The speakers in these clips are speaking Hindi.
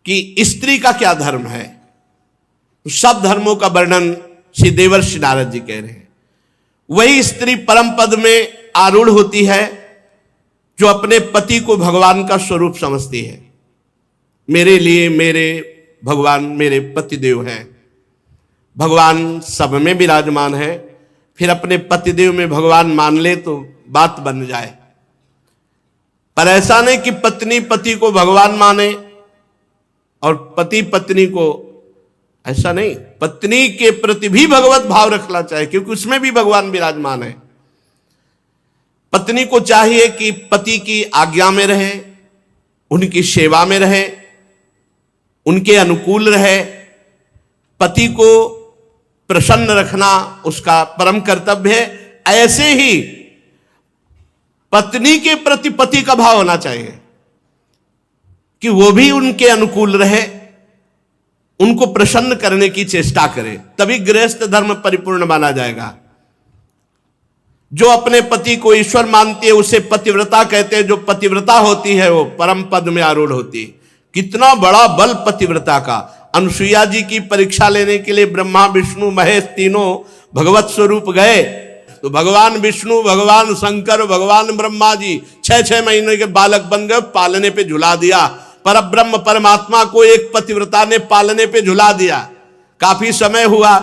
कि स्त्री का क्या धर्म है। सब धर्मों का वर्णन श्री देवर्षि नारद जी कह रहे हैं। वही स्त्री परम पद में आरूढ़ होती है जो अपने पति को भगवान का स्वरूप समझती है। मेरे लिए मेरे भगवान मेरे पतिदेव हैं। भगवान सब में विराजमान है, फिर अपने पतिदेव में भगवान मान ले तो बात बन जाए। पर ऐसा नहीं कि पत्नी पति को भगवान माने और पति पत्नी को, ऐसा नहीं। पत्नी के प्रति भी भगवत भाव रखना चाहिए, क्योंकि उसमें भी भगवान विराजमान है। पत्नी को चाहिए कि पति की आज्ञा में रहे, उनकी सेवा में रहे, उनके अनुकूल रहे। पति को प्रसन्न रखना उसका परम कर्तव्य है। ऐसे ही पत्नी के प्रति पति का भाव होना चाहिए कि वो भी उनके अनुकूल रहे, उनको प्रसन्न करने की चेष्टा करे, तभी गृहस्थ धर्म परिपूर्ण माना जाएगा। जो अपने पति को ईश्वर मानती है उसे पतिव्रता कहते हैं। जो पतिव्रता होती है वो परम पद में आरूढ़ होती है। कितना बड़ा बल पतिव्रता का। अनुसुईया जी की परीक्षा लेने के लिए ब्रह्मा विष्णु महेश तीनों भगवत स्वरूप गए, तो भगवान विष्णु भगवान शंकर भगवान ब्रह्मा जी 6-6 महीने के बालक बन गए, पालने पे झुला दिया। पर ब्रह्म परमात्मा को एक पतिव्रता ने पालने पे झुला दिया। काफी समय हुआ,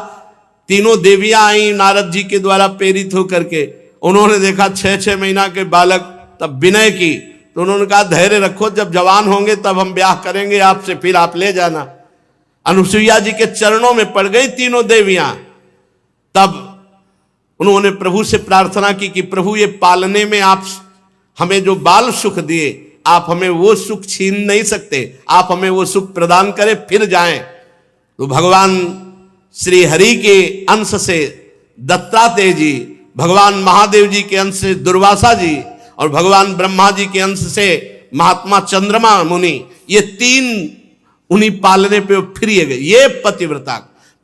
तीनों देवियां आई नारद जी के द्वारा प्रेरित होकर के। उन्होंने देखा 6-6 महीना के बालक, तब विनय की, तो उन्होंने कहा धैर्य रखो, जब जवान होंगे तब हम ब्याह करेंगे आपसे, फिर आप ले जाना। अनुसुईया जी के चरणों में पड़ गई तीनों देवियां। तब उन्होंने प्रभु से प्रार्थना की कि प्रभु ये पालने में आप हमें जो बाल सुख दिए, आप हमें वो सुख छीन नहीं सकते, आप हमें वो सुख प्रदान करें फिर जाएं। तो भगवान श्री हरि के अंश से दत्तात्रेय जी, भगवान महादेव जी के अंश से दुर्वासा जी और भगवान ब्रह्मा जी के अंश से महात्मा चंद्रमा मुनि, ये तीन उन्हीं पालने पे फिर गए। ये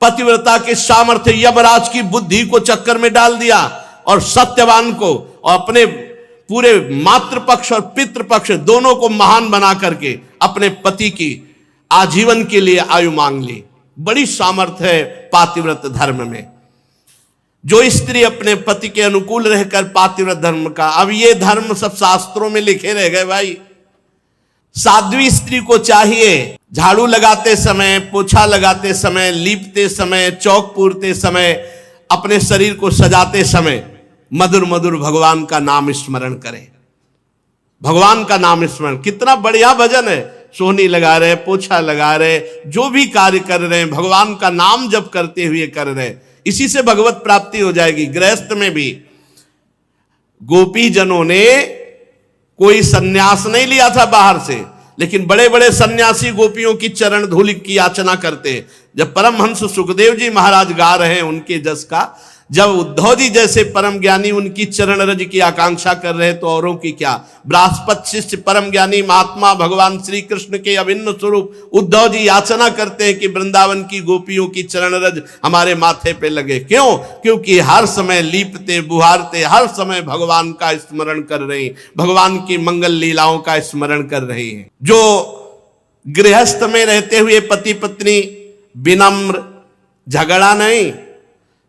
पतिव्रता के सामर्थ्य यमराज की बुद्धि को चक्कर में डाल दिया और सत्यवान को और अपने पूरे मातृपक्ष और पितृपक्ष दोनों को महान बना करके अपने पति की आजीवन के लिए आयु मांग ली। बड़ी सामर्थ्य है पातिव्रत धर्म में। जो स्त्री अपने पति के अनुकूल रहकर पातिव्रत धर्म का, अब ये धर्म सब शास्त्रों में लिखे रह गए भाई। साध्वी स्त्री को चाहिए झाड़ू लगाते समय, पोछा लगाते समय, लीपते समय, चौक पूरते समय, अपने शरीर को सजाते समय मधुर मधुर भगवान का नाम स्मरण करें। भगवान का नाम स्मरण, कितना बढ़िया भजन है। सोहनी लगा रहे, पोछा लगा रहे, जो भी कार्य कर रहे हैं भगवान का नाम जप करते हुए कर रहे, इसी से भगवत प्राप्ति हो जाएगी। गृहस्थ में भी गोपी जनों ने कोई सन्यास नहीं लिया था बाहर से, लेकिन बड़े बड़े सन्यासी गोपियों की चरण धूलि की याचना करते। जब परमहंस सुखदेव जी महाराज गा रहे हैं उनके जस का, जब उद्धव जी जैसे परम ज्ञानी उनकी चरण रज की आकांक्षा कर रहे तो औरों की क्या। बृहस्पति शिष्य परम ज्ञानी महात्मा भगवान श्री कृष्ण के अभिन्न स्वरूप उद्धव जी याचना करते हैं कि वृंदावन की गोपियों की चरण रज हमारे माथे पे लगे। क्यों? क्योंकि हर समय लीपते बुहारते हर समय भगवान का स्मरण कर रहे हैं, भगवान की मंगल लीलाओं का स्मरण कर रहे हैं। जो गृहस्थ में रहते हुए पति पत्नी विनम्र, झगड़ा नहीं,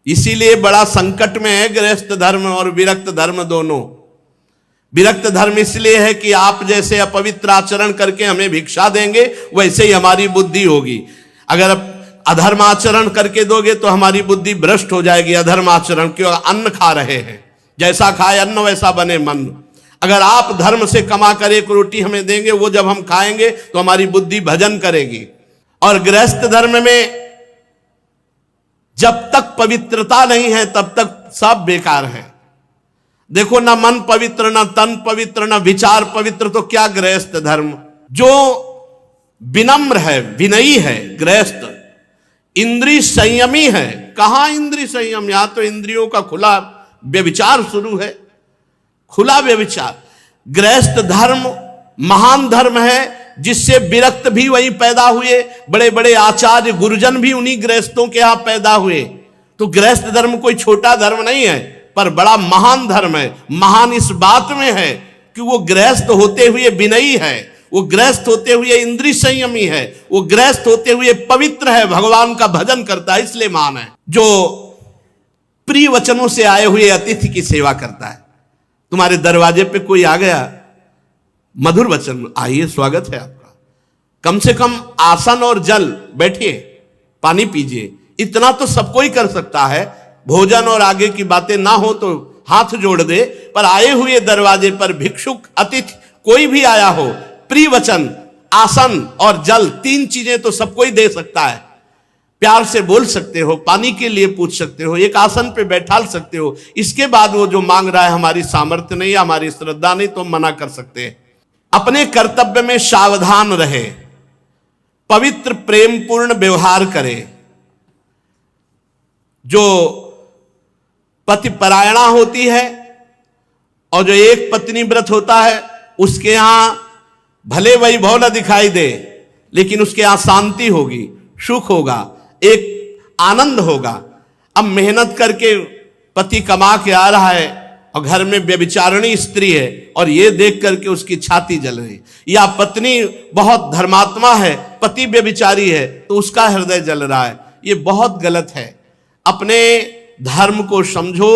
इसीलिए बड़ा संकट में है गृहस्थ धर्म और विरक्त धर्म दोनों। विरक्त धर्म इसलिए है कि आप जैसे अपवित्र आचरण करके हमें भिक्षा देंगे वैसे ही हमारी बुद्धि होगी। अगर अधर्म आचरण करके दोगे तो हमारी बुद्धि भ्रष्ट हो जाएगी। अधर्म आचरण क्यों? अन्न खा रहे हैं, जैसा खाए अन्न वैसा बने मन। अगर आप धर्म से कमा कर एक रोटी हमें देंगे, वो जब हम खाएंगे तो हमारी बुद्धि भजन करेगी। और गृहस्थ धर्म में जब तक पवित्रता नहीं है तब तक सब बेकार है। देखो, ना मन पवित्र, ना तन पवित्र, ना विचार पवित्र, तो क्या गृहस्थ धर्म। जो विनम्र है, विनयी है गृहस्थ, इंद्रिय संयमी है। कहां इंद्रिय संयम? यहां तो इंद्रियों का खुला व्यभिचार शुरू है, खुला व्यभिचार। गृहस्थ धर्म महान धर्म है, जिससे विरक्त भी वहीं पैदा हुए। बड़े बड़े आचार्य गुरुजन भी उन्हीं गृहस्थों के यहां पैदा हुए। तो गृहस्थ धर्म कोई छोटा धर्म नहीं है, पर बड़ा महान धर्म है। महान इस बात में है कि वो गृहस्थ होते हुए विनयी है, वो गृहस्थ होते हुए इंद्रिय संयमी है, वो गृहस्थ होते हुए पवित्र है, भगवान का भजन करता है, इसलिए महान है। जो प्रिय वचनों से आए हुए अतिथि की सेवा करता है। तुम्हारे दरवाजे पे कोई आ गया, मधुर वचन, आइए स्वागत है आपका, कम से कम आसन और जल, बैठिए, पानी पीजिए, इतना तो सब कोई कर सकता है। भोजन और आगे की बातें ना हो तो हाथ जोड़ दे, पर आए हुए दरवाजे पर भिक्षुक, अतिथि, कोई भी आया हो, प्रिय वचन, आसन और जल, 3 चीजें तो सब कोई दे सकता है। प्यार से बोल सकते हो, पानी के लिए पूछ सकते हो, एक आसन पे बैठाल सकते हो। इसके बाद वो जो मांग रहा है हमारी सामर्थ्य नहीं, हमारी श्रद्धा नहीं, तो मना कर सकते हैं। अपने कर्तव्य में सावधान रहे, पवित्र प्रेम पूर्ण व्यवहार करे। जो पति परायणा होती है और जो एक पत्नी व्रत होता है, उसके यहां भले वैभव न दिखाई दे, लेकिन उसके यहां शांति होगी, सुख होगा, एक आनंद होगा। अब मेहनत करके पति कमा के आ रहा है और घर में व्यभिचारिणी स्त्री है और ये देख करके उसकी छाती जल रही, या पत्नी बहुत धर्मात्मा है, पति व्यभिचारी है तो उसका हृदय जल रहा है, ये बहुत गलत है। अपने धर्म को समझो।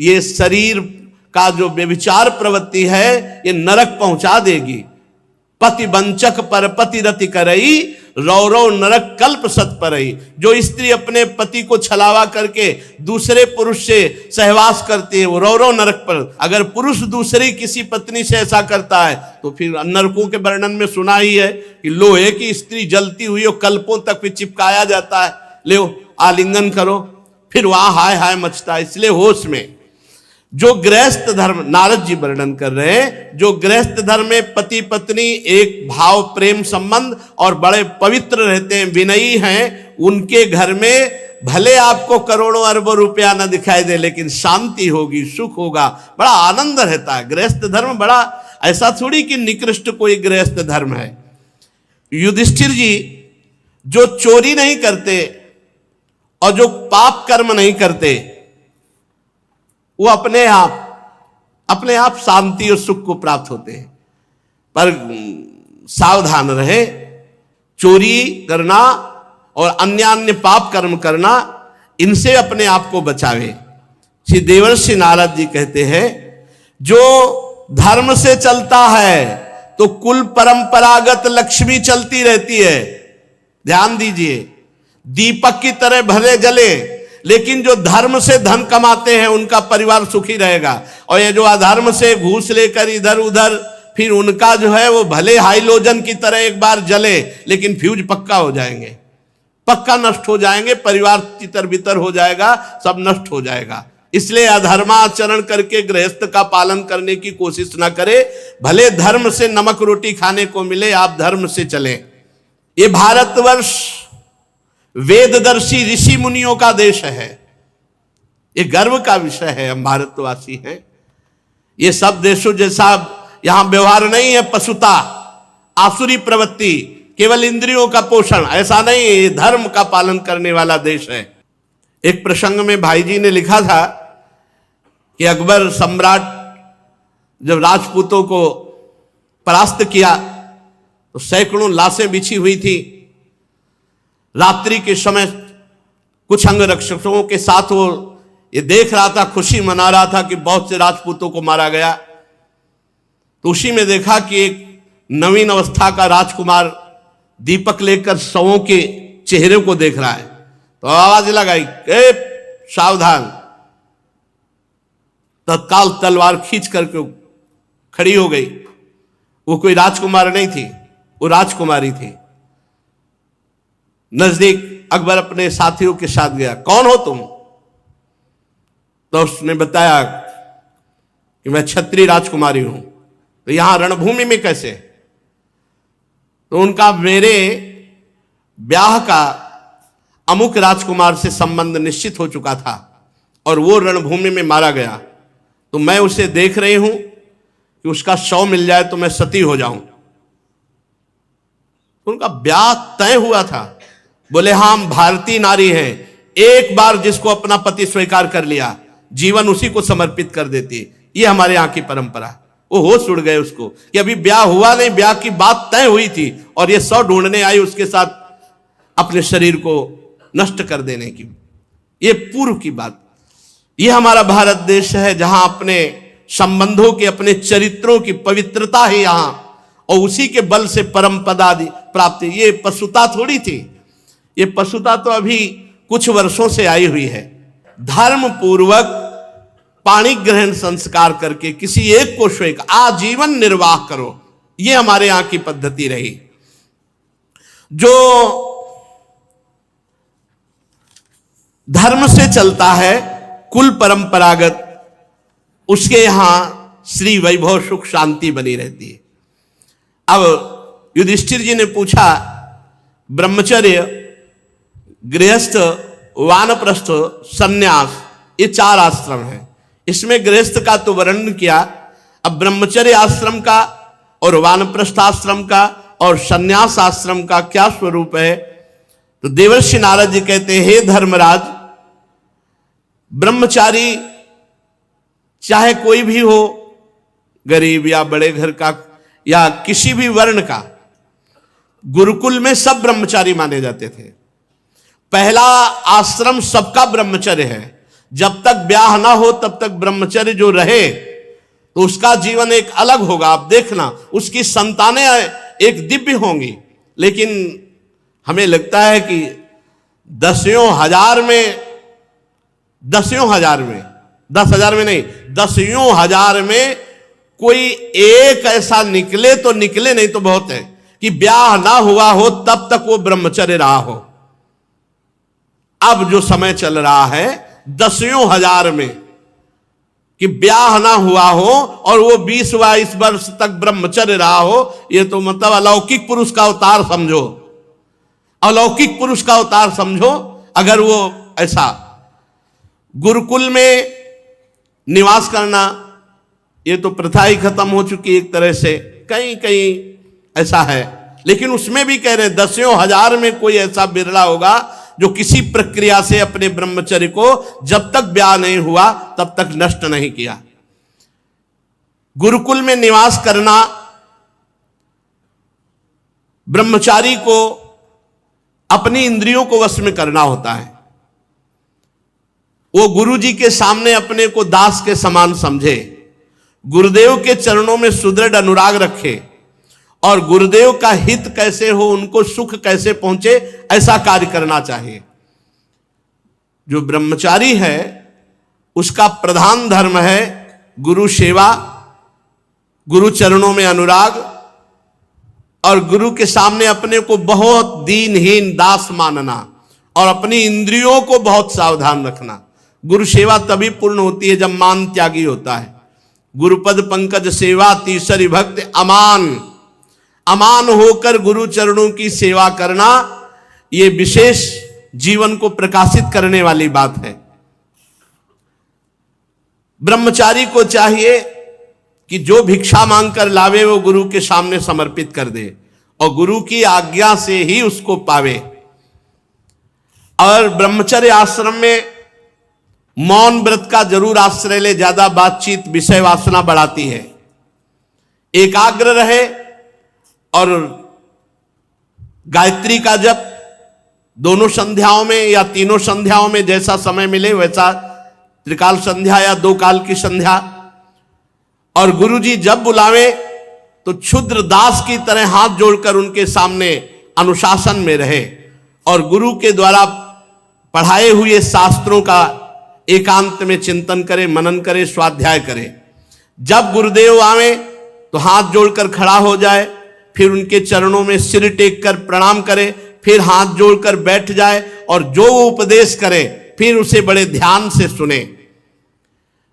ये शरीर का जो व्यभिचार प्रवृत्ति है ये नरक पहुंचा देगी। पति वंचक पर पति रति करई, रौरव नरक कल्प सत परई। जो स्त्री अपने पति को छलावा करके दूसरे पुरुष से सहवास करती है वो रौरव नरक पर। अगर पुरुष दूसरी किसी पत्नी से ऐसा करता है तो फिर नरकों के वर्णन में सुना ही है कि लोहे की स्त्री जलती हुई और कल्पों तक भी चिपकाया जाता है, ले आलिंगन करो, फिर वहां हाय हाय मचता है। इसलिए होश में। जो गृहस्थ धर्म, नारद जी वर्णन कर रहे हैं, जो गृहस्थ धर्म में पति पत्नी एक भाव प्रेम संबंध और बड़े पवित्र रहते हैं, विनयी हैं, उनके घर में भले आपको करोड़ों अरबों रुपया न दिखाई दे, लेकिन शांति होगी, सुख होगा, बड़ा आनंद रहता है। गृहस्थ धर्म बड़ा, ऐसा थोड़ी कि निकृष्ट कोई गृहस्थ धर्म है। युधिष्ठिर जी जो चोरी नहीं करते और जो पाप कर्म नहीं करते, वो अपने आप शांति और सुख को प्राप्त होते हैं। पर सावधान रहे, चोरी करना और अन्य पाप कर्म करना, इनसे अपने आप को बचावे। श्री देवर्षि नारद जी कहते हैं, जो धर्म से चलता है तो कुल परंपरागत लक्ष्मी चलती रहती है। ध्यान दीजिए, दीपक की तरह भले जले, लेकिन जो धर्म से धन कमाते हैं उनका परिवार सुखी रहेगा। और ये जो अधर्म से घूस लेकर इधर उधर, फिर उनका जो है वो भले हाइलोजन की तरह एक बार जले, लेकिन फ्यूज पक्का हो जाएंगे, पक्का नष्ट हो जाएंगे, परिवार तितर बितर हो जाएगा, सब नष्ट हो जाएगा। इसलिए अधर्माचरण करके गृहस्थ का पालन करने की कोशिश ना करे। भले धर्म से नमक रोटी खाने को मिले, आप धर्म से चले। ये भारतवर्ष वेददर्शी ऋषि मुनियों का देश है, ये गर्व का विषय है। हम भारतवासी हैं। ये सब देशों जैसा यहां व्यवहार नहीं है, पशुता, आसुरी प्रवृत्ति, केवल इंद्रियों का पोषण, ऐसा नहीं। ये धर्म का पालन करने वाला देश है। एक प्रसंग में भाई जी ने लिखा था कि अकबर सम्राट जब राजपूतों को परास्त किया तो सैकड़ों लाशें बिछी हुई थी। रात्रि के समय कुछ अंगरक्षकों के साथ वो ये देख रहा था, खुशी मना रहा था कि बहुत से राजपूतों को मारा गया। तो उसी में देखा कि एक नवीन अवस्था का राजकुमार दीपक लेकर शवों के चेहरे को देख रहा है। तो आवाज लगाई, सावधान। तत्काल तलवार खींच करके खड़ी हो गई। वो कोई राजकुमार नहीं थी, वो राजकुमारी थी। नजदीक अकबर अपने साथियों के साथ गया, कौन हो तुम? तो उसने बताया कि मैं क्षत्रिय राजकुमारी हूं। तो यहां रणभूमि में कैसे? तो उनका मेरे ब्याह का अमुक राजकुमार से संबंध निश्चित हो चुका था और वो रणभूमि में मारा गया। तो मैं उसे देख रही हूं कि उसका शव मिल जाए तो मैं सती हो जाऊं। तो उनका ब्याह तय हुआ था। बोले हाँ, हम भारतीय नारी हैं, एक बार जिसको अपना पति स्वीकार कर लिया जीवन उसी को समर्पित कर देती है, ये हमारे यहां की परंपरा। वो होश उड़ गए उसको कि अभी ब्याह हुआ नहीं, ब्याह की बात तय हुई थी और ये 100 ढूंढने आई उसके साथ अपने शरीर को नष्ट कर देने की। ये पूर्व की बात। ये हमारा भारत देश है जहां अपने संबंधों के, अपने चरित्रों की पवित्रता है यहां, और उसी के बल से परम पद आदि प्राप्ति। ये पशुता थोड़ी थी, ये पशुता तो अभी कुछ वर्षों से आई हुई है। धर्म पूर्वक पाणी ग्रहण संस्कार करके किसी एक को श्वेक आजीवन निर्वाह करो, ये हमारे यहां की पद्धति रही। जो धर्म से चलता है, कुल परंपरागत, उसके यहां श्री वैभव सुख शांति बनी रहती है। अब युधिष्ठिर जी ने पूछा, ब्रह्मचर्य, गृहस्थ, वानप्रस्थ, सन्यास, ये 4 आश्रम हैं। इसमें गृहस्थ का तो वर्णन किया, अब ब्रह्मचर्य आश्रम का और वानप्रस्थ आश्रम का और सन्यास आश्रम का क्या स्वरूप है? तो देवर्षि नारद जी कहते हैं, हे धर्मराज, ब्रह्मचारी चाहे कोई भी हो, गरीब या बड़े घर का या किसी भी वर्ण का, गुरुकुल में सब ब्रह्मचारी माने जाते थे। पहला आश्रम सबका ब्रह्मचर्य है। जब तक ब्याह ना हो तब तक ब्रह्मचर्य जो रहे तो उसका जीवन एक अलग होगा। आप देखना, उसकी संतानें एक दिव्य होंगी। लेकिन हमें लगता है कि दसियों हजार में 10,000 में नहीं, 10,000 में कोई एक ऐसा निकले तो निकले, नहीं तो बहुत है कि ब्याह ना हुआ हो तब तक वो ब्रह्मचर्य रहा हो। अब जो समय चल रहा है 10,000 में कि ब्याह ना हुआ हो और वो 20-22 वर्ष तक ब्रह्मचर्य रहा हो, ये तो मतलब अलौकिक पुरुष का अवतार समझो, अलौकिक पुरुष का अवतार समझो। अगर वो ऐसा गुरुकुल में निवास करना, ये तो प्रथा ही खत्म हो चुकी एक तरह से, कहीं कहीं ऐसा है। लेकिन उसमें भी कह रहे हैं 10,000 में कोई ऐसा बिरला होगा जो किसी प्रक्रिया से अपने ब्रह्मचर्य को जब तक ब्याह नहीं हुआ तब तक नष्ट नहीं किया। गुरुकुल में निवास करना ब्रह्मचारी को अपनी इंद्रियों को वश में करना होता है। वो गुरु जी के सामने अपने को दास के समान समझे, गुरुदेव के चरणों में सुदृढ़ अनुराग रखे और गुरुदेव का हित कैसे हो, उनको सुख कैसे पहुंचे, ऐसा कार्य करना चाहिए। जो ब्रह्मचारी है उसका प्रधान धर्म है गुरु सेवा, गुरु चरणों में अनुराग और गुरु के सामने अपने को बहुत दीनहीन दास मानना और अपनी इंद्रियों को बहुत सावधान रखना। गुरु सेवा तभी पूर्ण होती है जब मान त्यागी होता है। गुरुपद पंकज सेवा तीसरी भक्ति अमान, अमान होकर गुरु चरणों की सेवा करना, यह विशेष जीवन को प्रकाशित करने वाली बात है। ब्रह्मचारी को चाहिए कि जो भिक्षा मांगकर लावे वो गुरु के सामने समर्पित कर दे और गुरु की आज्ञा से ही उसको पावे। और ब्रह्मचर्य आश्रम में मौन व्रत का जरूर आश्रय ले, ज्यादा बातचीत विषय वासना बढ़ाती है। एकाग्र रहे और गायत्री का जप दोनों संध्याओं में या तीनों संध्याओं में जैसा समय मिले वैसा, त्रिकाल संध्या या 2 काल की संध्या। और गुरुजी जब बुलावे तो क्षुद्र दास की तरह हाथ जोड़कर उनके सामने अनुशासन में रहे और गुरु के द्वारा पढ़ाए हुए शास्त्रों का एकांत में चिंतन करे, मनन करे, स्वाध्याय करे। जब गुरुदेव आवे तो हाथ जोड़कर खड़ा हो जाए, फिर उनके चरणों में सिर टेक कर प्रणाम करे, फिर हाथ जोड़कर बैठ जाए और जो वो उपदेश करे फिर उसे बड़े ध्यान से सुने।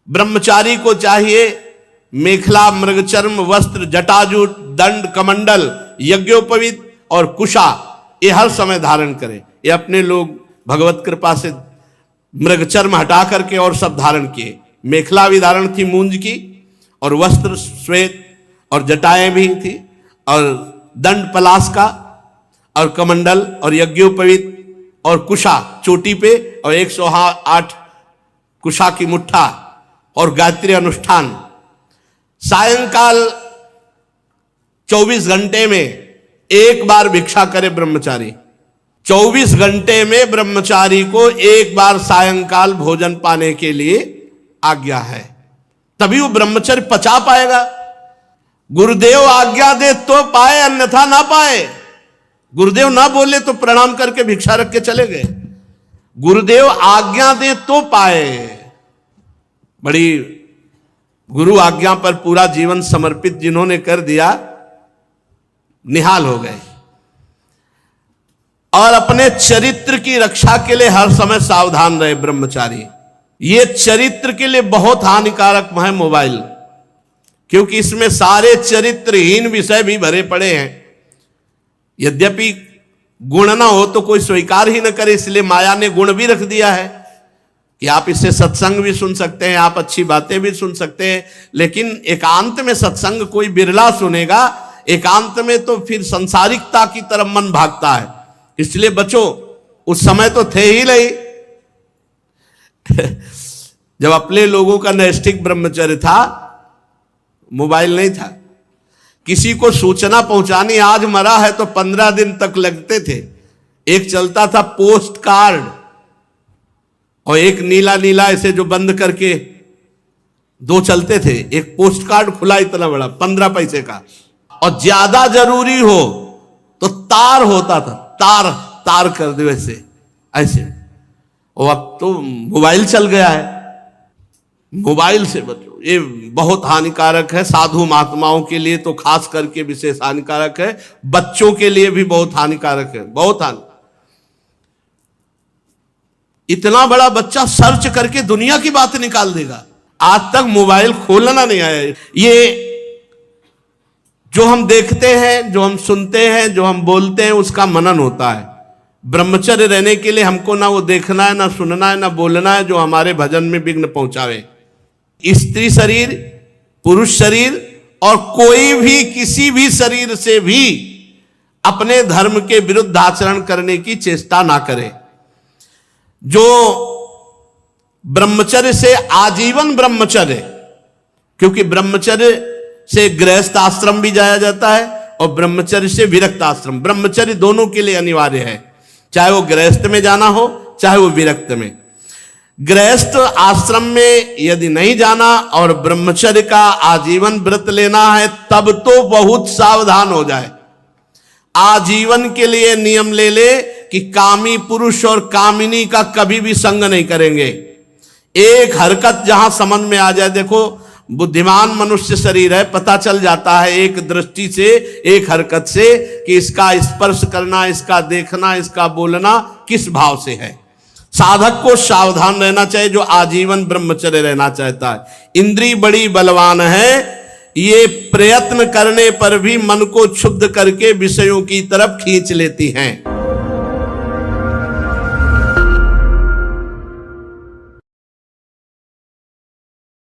ब्रह्मचारी को चाहिए मेखला, मृगचर्म, वस्त्र, जटाजूट, दंड, कमंडल, यज्ञोपवीत और कुशा, ये हर समय धारण करे। ये अपने लोग भगवत कृपा से मृगचर्म हटा करके और सब धारण किए। मेखला भी धारण थी मूंज की और वस्त्र श्वेत और जटाएं भी थी और दंड पलाश का और कमंडल और यज्ञोपवीत और कुशा चोटी पे और 108 कुशा की मुट्ठा और गायत्री अनुष्ठान। सायंकाल 24 घंटे में एक बार भिक्षा करे ब्रह्मचारी। 24 घंटे में ब्रह्मचारी को एक बार सायंकाल भोजन पाने के लिए आज्ञा है, तभी वो ब्रह्मचर्य पचा पाएगा। गुरुदेव आज्ञा दे तो पाए, अन्यथा ना पाए। गुरुदेव ना बोले तो प्रणाम करके भिक्षा रख के चले गए। गुरुदेव आज्ञा दे तो पाए। बड़ी गुरु आज्ञा पर पूरा जीवन समर्पित जिन्होंने कर दिया, निहाल हो गए। और अपने चरित्र की रक्षा के लिए हर समय सावधान रहे ब्रह्मचारी। ये चरित्र के लिए बहुत हानिकारक है मोबाइल, क्योंकि इसमें सारे चरित्रहीन विषय भी भरे पड़े हैं। यद्यपि गुण ना हो तो कोई स्वीकार ही न करे, इसलिए माया ने गुण भी रख दिया है कि आप इससे सत्संग भी सुन सकते हैं, आप अच्छी बातें भी सुन सकते हैं, लेकिन एकांत में सत्संग कोई बिरला सुनेगा। एकांत में तो फिर संसारिकता की तरफ मन भागता है, इसलिए बचो। उस समय तो थे ही नहीं जब अपने लोगों का नैष्ठिक ब्रह्मचर्य था, मोबाइल नहीं था। किसी को सूचना पहुंचानी, आज मरा है तो 15 दिन तक लगते थे। एक चलता था पोस्ट कार्ड, और एक नीला नीला ऐसे जो बंद करके दो चलते थे। एक पोस्ट कार्ड खुला इतना बड़ा 15 पैसे का, और ज्यादा जरूरी हो तो तार होता था, तार कर दे वैसे ऐसे। और अब तो मोबाइल चल गया है। मोबाइल से बचो, ये बहुत हानिकारक है। साधु महात्माओं के लिए तो खास करके विशेष हानिकारक है, बच्चों के लिए भी बहुत हानिकारक है, बहुत हानि। इतना बड़ा बच्चा सर्च करके दुनिया की बात निकाल देगा। आज तक मोबाइल खोलना नहीं आया। ये जो हम देखते हैं, जो हम सुनते हैं, जो हम बोलते हैं, उसका मनन होता है। ब्रह्मचर्य रहने के लिए हमको ना वो देखना है, ना सुनना है, ना बोलना है जो हमारे भजन में विघ्न पहुंचावे। स्त्री शरीर, पुरुष शरीर और कोई भी किसी भी शरीर से भी अपने धर्म के विरुद्ध आचरण करने की चेष्टा ना करे। जो ब्रह्मचर्य से आजीवन ब्रह्मचर्य, क्योंकि ब्रह्मचर्य से गृहस्थ आश्रम भी जाया जाता है और ब्रह्मचर्य से विरक्त आश्रम। ब्रह्मचर्य दोनों के लिए अनिवार्य है, चाहे वो गृहस्थ में जाना हो चाहे वो विरक्त में। गृहस्थ आश्रम में यदि नहीं जाना और ब्रह्मचर्य का आजीवन व्रत लेना है, तब तो बहुत सावधान हो जाए। आजीवन के लिए नियम ले ले कि कामी पुरुष और कामिनी का कभी भी संग नहीं करेंगे। एक हरकत जहां समझ में आ जाए, देखो बुद्धिमान मनुष्य शरीर है, पता चल जाता है एक दृष्टि से, एक हरकत से कि इसका स्पर्श करना, इसका देखना, इसका बोलना किस भाव से है। साधक को सावधान रहना चाहिए जो आजीवन ब्रह्मचर्य रहना चाहता है। इंद्री बड़ी बलवान है, ये प्रयत्न करने पर भी मन को क्षुब्ध करके विषयों की तरफ खींच लेती हैं।